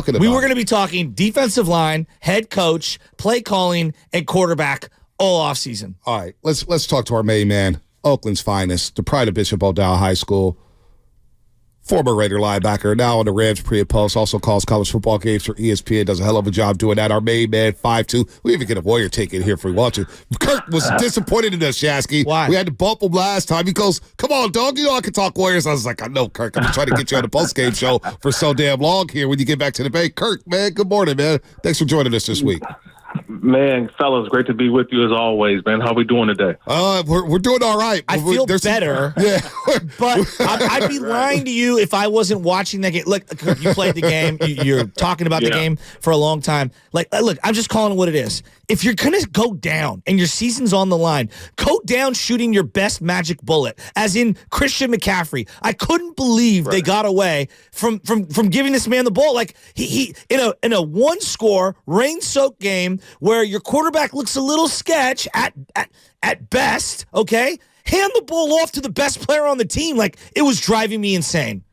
We were going to be talking defensive line, head coach, play calling, and quarterback all offseason. All right, let's talk to our main man, Oakland's finest, the pride of Bishop O'Dowd High School, former Raider linebacker, now on the Rams pre and post, also calls college football games for ESPN, does a hell of a job doing that. Our main man, 5'2". We even get a Warrior ticket here if we want to. Kirk was disappointed in us, Shasky. Why? We had to bump him last time. He goes, come on, dog, you know I can talk Warriors. I was like, I know, Kirk. I've been trying to get you on the post-game show for so damn long here when you get back to the Bay. Kirk, man, good morning, man. Thanks for joining us this week. Man, fellas, great to be with you as always, man. How we doing today? We're doing all right. I feel better, but I'd be lying to you if I wasn't watching that game. Look, you played the game. You're talking about the game for a long time. Look, I'm just calling it what it is. If you're going to go down and your season's on the line, go down shooting your best magic bullet, as in Christian McCaffrey. I couldn't believe they got away from giving this man the ball. Like he in a one-score, rain-soaked game where your quarterback looks a little sketch at best, okay? Hand the ball off to the best player on the team. Like, it was driving me insane.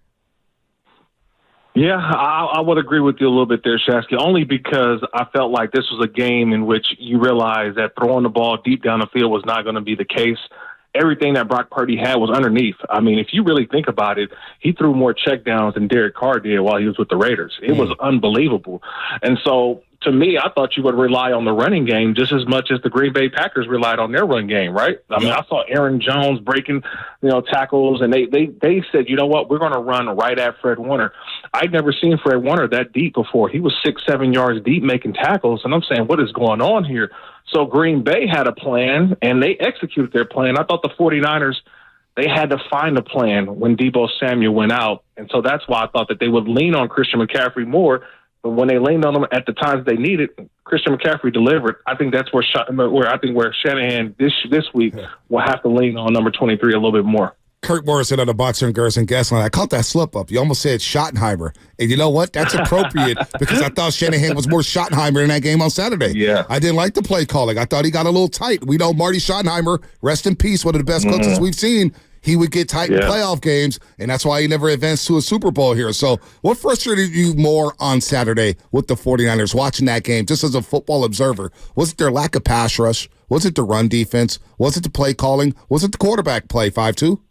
Yeah, I would agree with you a little bit there, Shasky, only because I felt like this was a game in which you realize that throwing the ball deep down the field was not going to be the case. Everything that Brock Purdy had was underneath. I mean, if you really think about it, he threw more checkdowns than Derek Carr did while he was with the Raiders. It was unbelievable. And so, to me, I thought you would rely on the running game just as much as the Green Bay Packers relied on their run game, right? I mean, I saw Aaron Jones breaking, tackles, and they said, you know what, we're going to run right at Fred Warner. I'd never seen Fred Warner that deep before. He was 6-7 yards deep making tackles, and I'm saying, what is going on here? So Green Bay had a plan, and they executed their plan. I thought the 49ers, they had to find a plan when Deebo Samuel went out, and so that's why I thought that they would lean on Christian McCaffrey more. But when they leaned on him at the times they needed, Christian McCaffrey delivered. I think that's where Shanahan this week will have to lean on number 23 a little bit more. Kirk Morrison on the Boxer and Gerson guest line. I caught that slip up. You almost said Schottenheimer. And you know what? That's appropriate because I thought Shanahan was more Schottenheimer in that game on Saturday. Yeah. I didn't like the play calling. I thought he got a little tight. We know Marty Schottenheimer, rest in peace, one of the best coaches we've seen. He would get tight in playoff games, and that's why he never advanced to a Super Bowl here. So what frustrated you more on Saturday with the 49ers watching that game, just as a football observer? Was it their lack of pass rush? Was it the run defense? Was it the play calling? Was it the quarterback play, 5-2?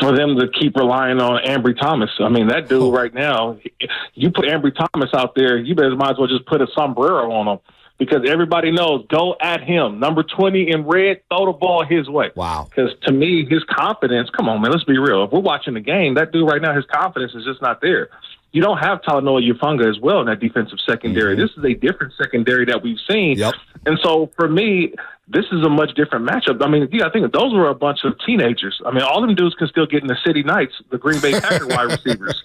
For them to keep relying on Ambry Thomas. I mean, that dude right now, you put Ambry Thomas out there, you might as well just put a sombrero on him. Because everybody knows, go at him. Number 20 in red, throw the ball his way. Wow. Because to me, his confidence, come on, man, let's be real. If we're watching the game, that dude right now, his confidence is just not there. You don't have Talanoa Hufanga as well in that defensive secondary. This is a different secondary that we've seen. Yep. And so for me, this is a much different matchup. I mean, I think those were a bunch of teenagers. I mean, all them dudes can still get in the City Knights, the Green Bay Packer wide receivers.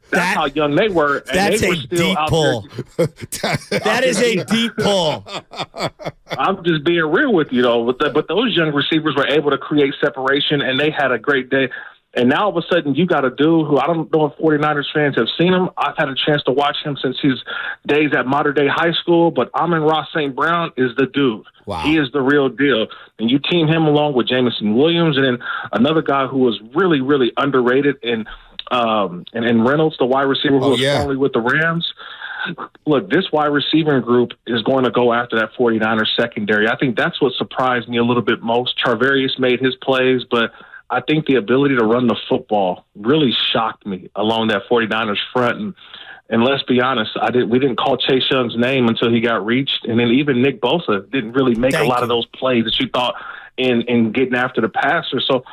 That's how young they were. And that's they were a still deep out pull. there. That is a deep pull. I'm just being real with you, though. But those young receivers were able to create separation, and they had a great day. And now all of a sudden you got a dude who I don't know if 49ers fans have seen him. I've had a chance to watch him since his days at Mater Dei High School, but Amon-Ra St. Brown is the dude. Wow. He is the real deal. And you team him along with Jameson Williams and then another guy who was really, really underrated and Reynolds, the wide receiver who was formerly with the Rams. Look, this wide receiving group is going to go after that 49ers secondary. I think that's what surprised me a little bit most. Charvarius made his plays, but I think the ability to run the football really shocked me along that 49ers front. And let's be honest, we didn't call Chase Young's name until he got reached. And then even Nick Bosa didn't really make a lot of those plays that you thought in getting after the passer. So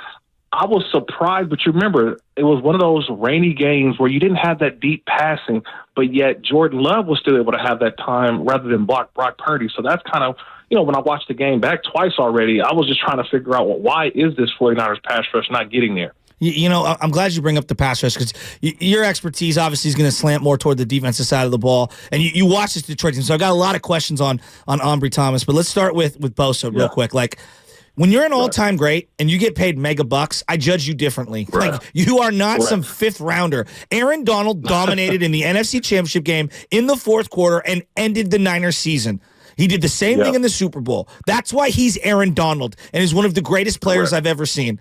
I was surprised, but you remember, it was one of those rainy games where you didn't have that deep passing, but yet Jordan Love was still able to have that time rather than block Brock Purdy. So that's kind of, when I watched the game back twice already, I was just trying to figure out, why is this 49ers pass rush not getting there? I'm glad you bring up the pass rush because your expertise obviously is going to slant more toward the defensive side of the ball. And you watch this Detroit team, so I've got a lot of questions on Ambry Thomas. But let's start with Bosa real quick. Like, when you're an all-time great and you get paid mega bucks, I judge you differently. Right. Like, you are not some fifth rounder. Aaron Donald dominated in the NFC Championship game in the fourth quarter and ended the Niners season. He did the same thing in the Super Bowl. That's why he's Aaron Donald and is one of the greatest players I've ever seen.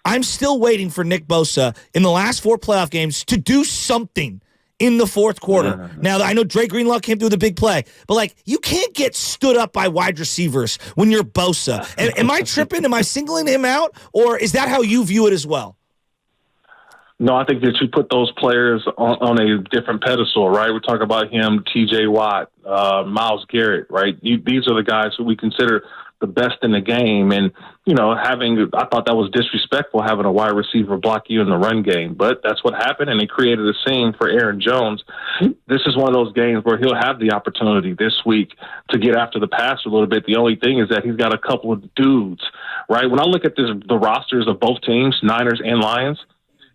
I'm still waiting for Nick Bosa in the last 4 playoff games to do something in the fourth quarter. Now, I know Dre Greenlaw came through the big play, but, like, you can't get stood up by wide receivers when you're Bosa. Am I tripping? Am I singling him out? Or is that how you view it as well? No, I think that you put those players on a different pedestal, right? We're talking about him, T.J. Watt, Myles Garrett, right? These are the guys who we consider the best in the game. And, I thought that was disrespectful having a wide receiver block you in the run game. But that's what happened, and it created a scene for Aaron Jones. This is one of those games where he'll have the opportunity this week to get after the pass a little bit. The only thing is that he's got a couple of dudes, right? When I look at the rosters of both teams, Niners and Lions,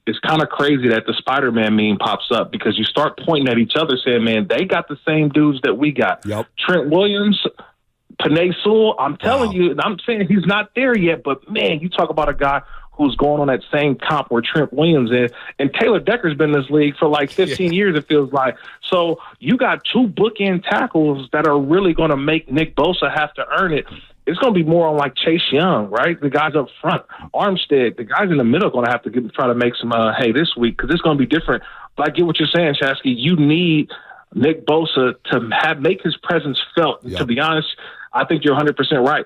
it's kind of crazy that the Spider-Man meme pops up because you start pointing at each other saying, man, they got the same dudes that we got. Yep. Trent Williams, Penei Sewell, I'm telling you, and I'm saying he's not there yet, but, man, you talk about a guy who's going on that same comp where Trent Williams is, and Taylor Decker's been in this league for like 15 years, it feels like. So you got two bookend tackles that are really going to make Nick Bosa have to earn it. It's going to be more on like Chase Young, right? The guys up front, Armstead, the guys in the middle are going to have to try to make some hay this week because it's going to be different. But I get what you're saying, Chasky. You need Nick Bosa to make his presence felt. Yep. To be honest, I think you're 100% right.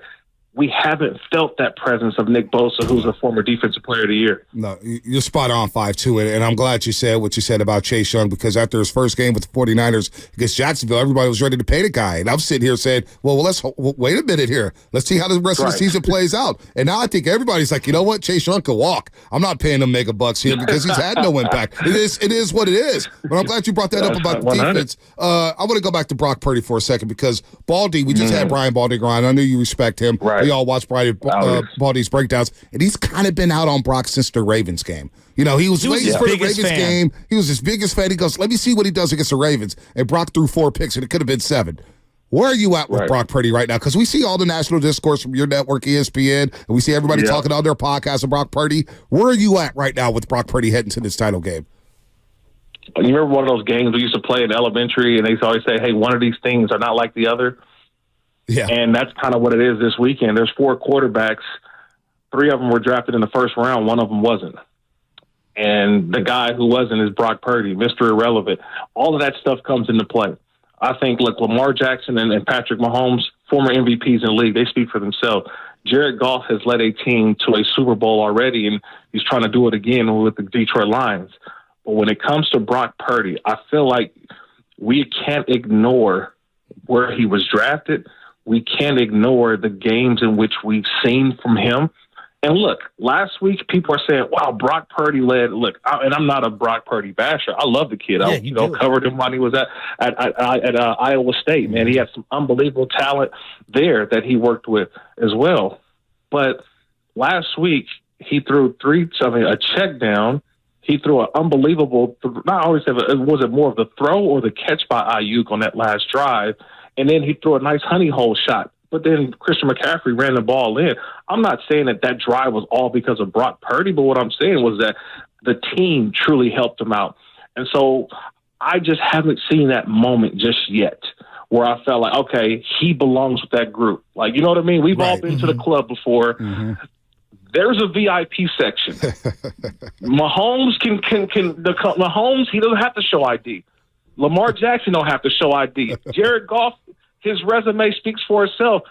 We haven't felt that presence of Nick Bosa, who's a former Defensive Player of the Year. No, you're spot on, 5-2, and I'm glad you said what you said about Chase Young because after his first game with the 49ers against Jacksonville, everybody was ready to pay the guy. And I'm sitting here saying, well let's wait a minute here. Let's see how the rest of the season plays out. And now I think everybody's like, you know what? Chase Young can walk. I'm not paying him mega bucks here because he's had no impact. It is what it is. But I'm glad you brought that up about the defense. I want to go back to Brock Purdy for a second because Baldy, we just had Brian Baldy on. I know you respect him. Right. We all watch Baldy's breakdowns, and he's kind of been out on Brock since the Ravens game. He was waiting for the Ravens game. He was his biggest fan. He goes, let me see what he does against the Ravens. And Brock threw 4 picks, and it could have been 7. Where are you at with Brock Purdy right now? Because we see all the national discourse from your network, ESPN, and we see everybody talking on their podcast of Brock Purdy. Where are you at right now with Brock Purdy heading to this title game? You remember one of those games we used to play in elementary, and they used to always say, hey, one of these things are not like the other? Yeah. And that's kind of what it is this weekend. There's 4 quarterbacks. 3 of them were drafted in the first round. 1 of them wasn't. And the guy who wasn't is Brock Purdy, Mr. Irrelevant. All of that stuff comes into play. I think, look, Lamar Jackson and Patrick Mahomes, former MVPs in the league, they speak for themselves. Jared Goff has led a team to a Super Bowl already, and he's trying to do it again with the Detroit Lions. But when it comes to Brock Purdy, I feel like we can't ignore where he was drafted. We can't ignore the games in which we've seen from him. And look, last week people are saying, wow, Brock Purdy led. Look, and I'm not a Brock Purdy basher. I love the kid. I covered him when he was at Iowa State, man. He had some unbelievable talent there that he worked with as well. But last week he threw a check down. He threw an unbelievable, not always was it more of the throw or the catch by Ayuk on that last drive? And then he threw a nice honey hole shot. But then Christian McCaffrey ran the ball in. I'm not saying that drive was all because of Brock Purdy, but what I'm saying was that the team truly helped him out. And so I just haven't seen that moment just yet where I felt like, okay, he belongs with that group. Like, you know what I mean? We've all been to the club before. There's a VIP section. Mahomes Mahomes, he doesn't have to show ID. Lamar Jackson don't have to show ID. Jared Goff, his resume speaks for itself.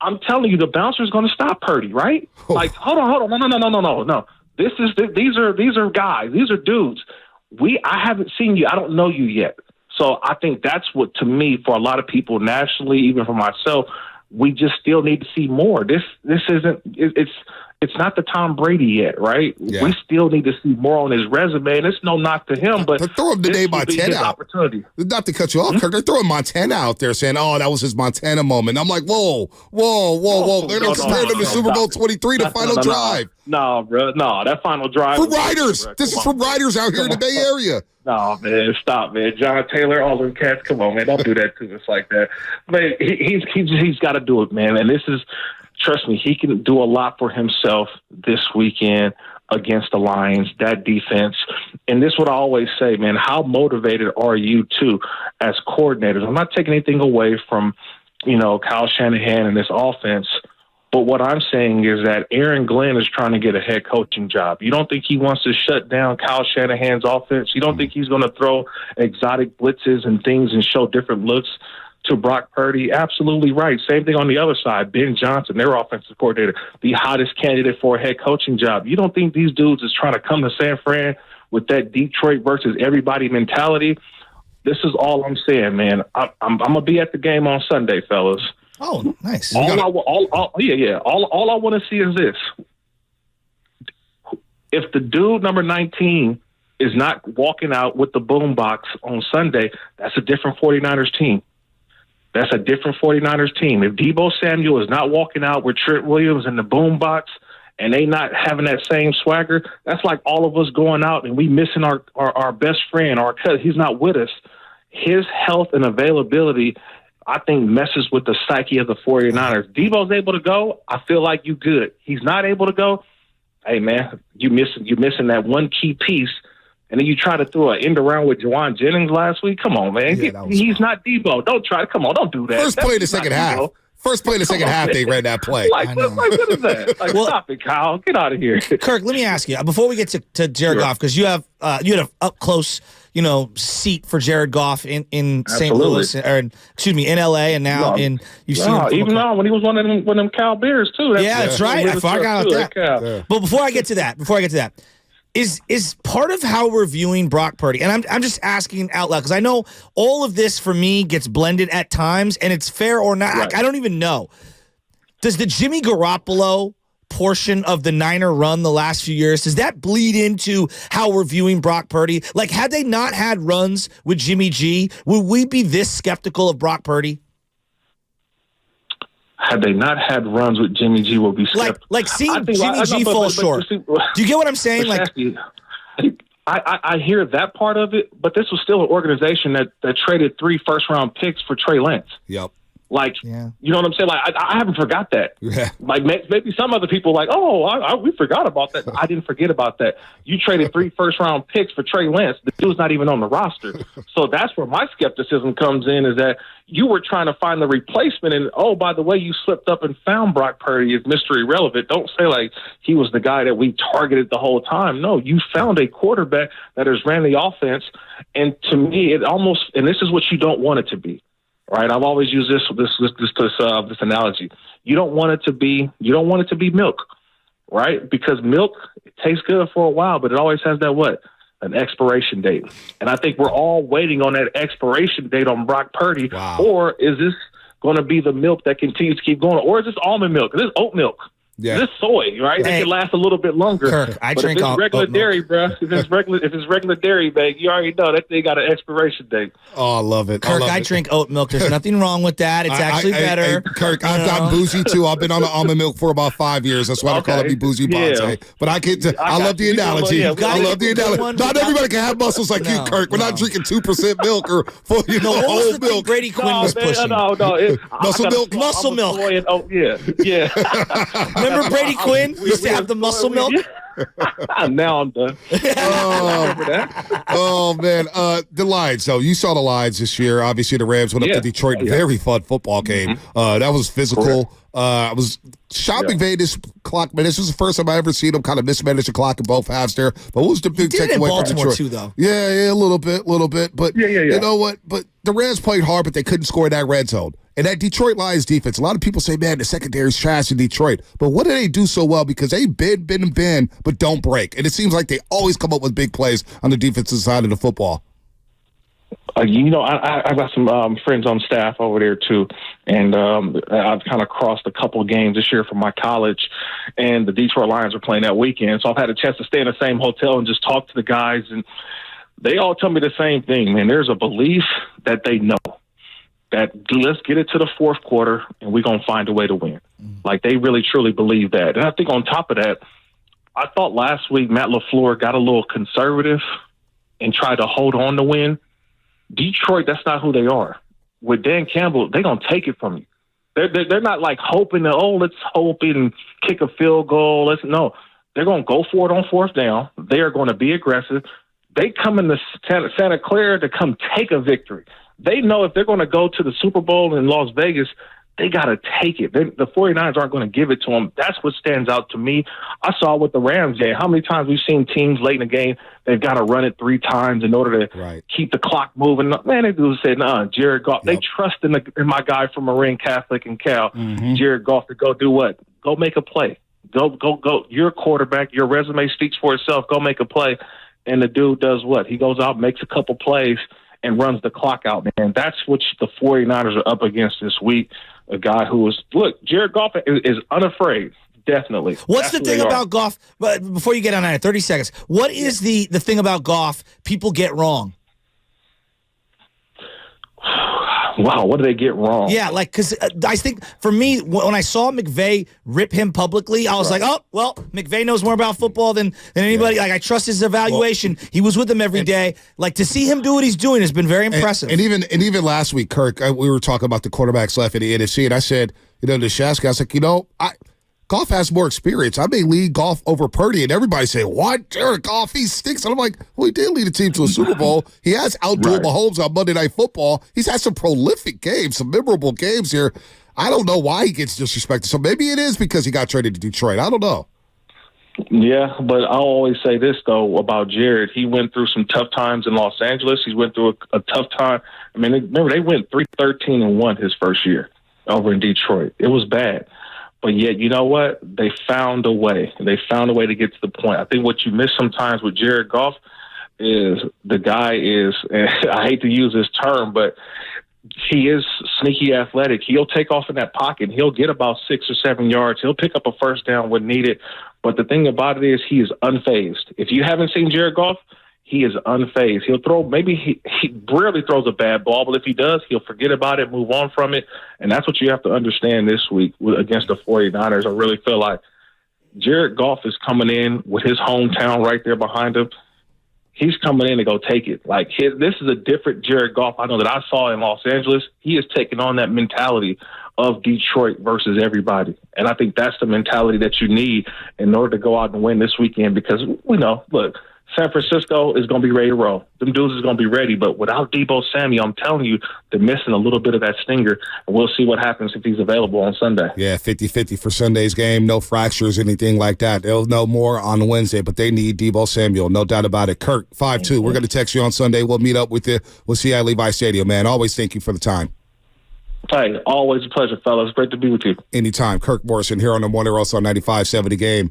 I'm telling you, the bouncer's going to stop Purdy, right? Like, hold on. No. These are guys. These are dudes. I haven't seen you. I don't know you yet. So I think that's what, to me, for a lot of people nationally, even for myself, we just still need to see more. This isn't. It's not the Tom Brady yet, right? Yeah. We still need to see more on his resume, and it's no knock to him, but they're throwing today Montana out. Opportunity. Not to cut you off, Kirk. They're throwing Montana out there saying, "Oh, that was his Montana moment." I'm like, whoa! They're comparing him to Super Bowl 23, the final drive. No, bro, no, that final drive for Riders. This is for Riders out here in the Bay Area. No, man, stop, man. John Taylor, all them cats. Come on, man, don't do that to us like that. Man, he's got to do it, man. And this is. Trust me, he can do a lot for himself this weekend against the Lions, that defense. And this is what I always say, man, how motivated are you, too, as coordinators? I'm not taking anything away from, Kyle Shanahan and this offense, But what I'm saying is that Aaron Glenn is trying to get a head coaching job. You don't think he wants to shut down Kyle Shanahan's offense? You don't think he's going to throw exotic blitzes and things and show different looks to Brock Purdy? Absolutely right. Same thing on the other side. Ben Johnson, their offensive coordinator, the hottest candidate for a head coaching job. You don't think these dudes is trying to come to San Fran with that Detroit versus everybody mentality? This is all I'm saying, man. I'm going to be at the game on Sunday, fellas. Oh, nice. All I want to see is this. If the dude number 19 is not walking out with the boombox on Sunday, that's a different 49ers team. That's a different 49ers team. If Deebo Samuel is not walking out with Trent Williams in the boombox and they not having that same swagger, that's like all of us going out and we missing our best friend, our cousin. He's not with us. His health and availability, I think, messes with the psyche of the 49ers. Deebo's able to go, I feel like you good. He's not able to go, hey, man, you missing that one key piece. And then you try to throw an end around with Juwan Jennings last week. Come on, man. Yeah, he's not Deebo. Don't try. Come on, don't do that. First play of the second half. First play of the second half, they ran that play. What is that? Stop it, Kyle. Get out of here. Kirk, let me ask you, before we get to Jared Goff, because you had an up-close, seat for Jared Goff in St. Louis, in LA, and now you've seen him. Even now, when he was one of them Cal Bears, too. That's right. I forgot about that. Yeah. But before I get to that, is part of how we're viewing Brock Purdy, and I'm just asking out loud because I know all of this for me gets blended at times, and it's fair or not. Right. I don't even know. Does the Jimmy Garoppolo portion of the Niner run the last few years, does that bleed into how we're viewing Brock Purdy? Like, had they not had runs with Jimmy G, would we be this skeptical of Brock Purdy? Had they not had runs with Jimmy G, will be skeptical. Like seeing Jimmy G fall short. Do you get what I'm saying? I hear that part of it, but this was still an organization that traded 3 first-round picks for Trey Lance. Yep. You know what I'm saying? I haven't forgot that. Yeah. Maybe some other people we forgot about that. I didn't forget about that. You traded 3 first-round picks for Trey Lance. The dude's not even on the roster. So that's where my skepticism comes in, is that you were trying to find the replacement, and, by the way, you slipped up and found Brock Purdy as Mr. Irrelevant. Don't say he was the guy that we targeted the whole time. No, you found a quarterback that has ran the offense, and to me, it almost – and this is what you don't want it to be. Right, I've always used this analogy. You don't want it to be milk, right? Because milk, it tastes good for a while, but it always has that an expiration date. And I think we're all waiting on that expiration date on Brock Purdy. Wow. Or is this going to be the milk that continues to keep going? Or is this almond milk? Is this oat milk? Yeah. This soy, right? Hey, it can last a little bit longer. Kirk, I but drink if it's regular dairy, bro. If it's regular dairy, man, you already know that thing got an expiration date. Oh, I love it. Kirk, I drink oat milk. There's nothing wrong with that. It's actually better. Kirk, I've gotten bougie too. I've been on the almond milk for about 5 years. That's why they call me Bougie Bonte. But I love the analogy. I love the analogy. Not everybody can have muscles like you, Kirk. We're not drinking 2% milk or whole milk. Brady Quinn was pushing. Muscle milk. Yeah. Remember Brady Quinn? We used to have the muscle milk. Now I'm done. Oh man, the Lions. So you saw the Lions this year. Obviously, the Rams went up to Detroit. Very fun football game. That was physical. I was shocked McVay this clock. Man, this was the first time I ever seen him kind of mismanage the clock in both halves there. But what was the big takeaway from Detroit? Too, though. Yeah, a little bit. But you know what? But the Rams played hard, but they couldn't score in that red zone. And that Detroit Lions defense, a lot of people say, man, the secondary's trash in Detroit. But what do they do so well? Because they bend, but don't break. And it seems like they always come up with big plays on the defensive side of the football. I've got some friends on staff over there, too. And I've kind of crossed a couple of games this year from my college. And the Detroit Lions are playing that weekend. So I've had a chance to stay in the same hotel and just talk to the guys. And they all tell me the same thing, man. There's a belief that they know that let's get it to the fourth quarter and we're going to find a way to win. Like, they really, truly believe that. And I think on top of that, I thought last week Matt LaFleur got a little conservative and tried to hold on to win. Detroit, that's not who they are. With Dan Campbell, they're going to take it from you. They're not like hoping that, let's hope and kick a field goal. No, they're going to go for it on fourth down. They are going to be aggressive. They come into Santa Clara to come take a victory. They know if they're going to go to the Super Bowl in Las Vegas, they got to take it. The 49ers aren't going to give it to them. That's what stands out to me. I saw with the Rams game, how many times we've seen teams late in the game, they've got to run it 3 times in order to keep the clock moving. Man, they do say, nah, Jared Goff. Yep. They trust in my guy from Marine Catholic and Cal, Jared Goff, to go do what? Go make a play. Go. Your quarterback, your resume speaks for itself. Go make a play. And the dude does what? He goes out, makes a couple plays, and runs the clock out, man. That's what the 49ers are up against this week. A guy who is, look, Jared Goff is unafraid, definitely. What's the thing about Goff? But before you get on that, 30 seconds. What is the thing about Goff people get wrong? Wow, what did they get wrong? Yeah, because I think for me, when I saw McVay rip him publicly, I was like, oh, well, McVay knows more about football than anybody. Like, I trust his evaluation. He was with them every day. Like, to see him do what he's doing has been very impressive. And even last week, Kirk, we were talking about the quarterbacks left in the NFC, and I said, to Shasky, I was like, Goff has more experience. I may lead Goff over Purdy, and everybody say, what? Jared Goff, he stinks. And I'm like, well, he did lead a team to a Super Bowl. He has outdueled Mahomes on Monday Night Football. He's had some prolific games, some memorable games here. I don't know why he gets disrespected. So maybe it is because he got traded to Detroit. I don't know. Yeah, but I'll always say this, though, about Jared. He went through some tough times in Los Angeles. He went through a tough time. I mean, remember, they went 3-13-1 his first year over in Detroit. It was bad. But yet, you know what? They found a way. They found a way to get to the point. I think what you miss sometimes with Jared Goff is the guy is, I hate to use this term, but he is sneaky athletic. He'll take off in that pocket. He'll get about 6 or 7 yards. He'll pick up a first down when needed. But the thing about it is he is unfazed. If you haven't seen Jared Goff, he is unfazed. He'll throw, maybe he rarely throws a bad ball, but if he does, he'll forget about it, move on from it. And that's what you have to understand this week against the 49ers. I really feel like Jared Goff is coming in with his hometown right there behind him. He's coming in to go take it. Like, this is a different Jared Goff I know that I saw in Los Angeles. He is taking on that mentality of Detroit versus everybody. And I think that's the mentality that you need in order to go out and win this weekend, because we know, look, San Francisco is going to be ready to roll. Them dudes is going to be ready, but without Deebo Samuel, I'm telling you, they're missing a little bit of that stinger, and we'll see what happens if he's available on Sunday. Yeah, 50-50 for Sunday's game. No fractures, anything like that. They'll know more on Wednesday, but they need Deebo Samuel, no doubt about it. Kirk, 5-2. We're going to text you on Sunday. We'll meet up with you. We'll see you at Levi Stadium, man. Always thank you for the time. Hey, always a pleasure, fellas. Great to be with you. Anytime. Kirk Morrison here on the Morning Roast on 95.7 The Game.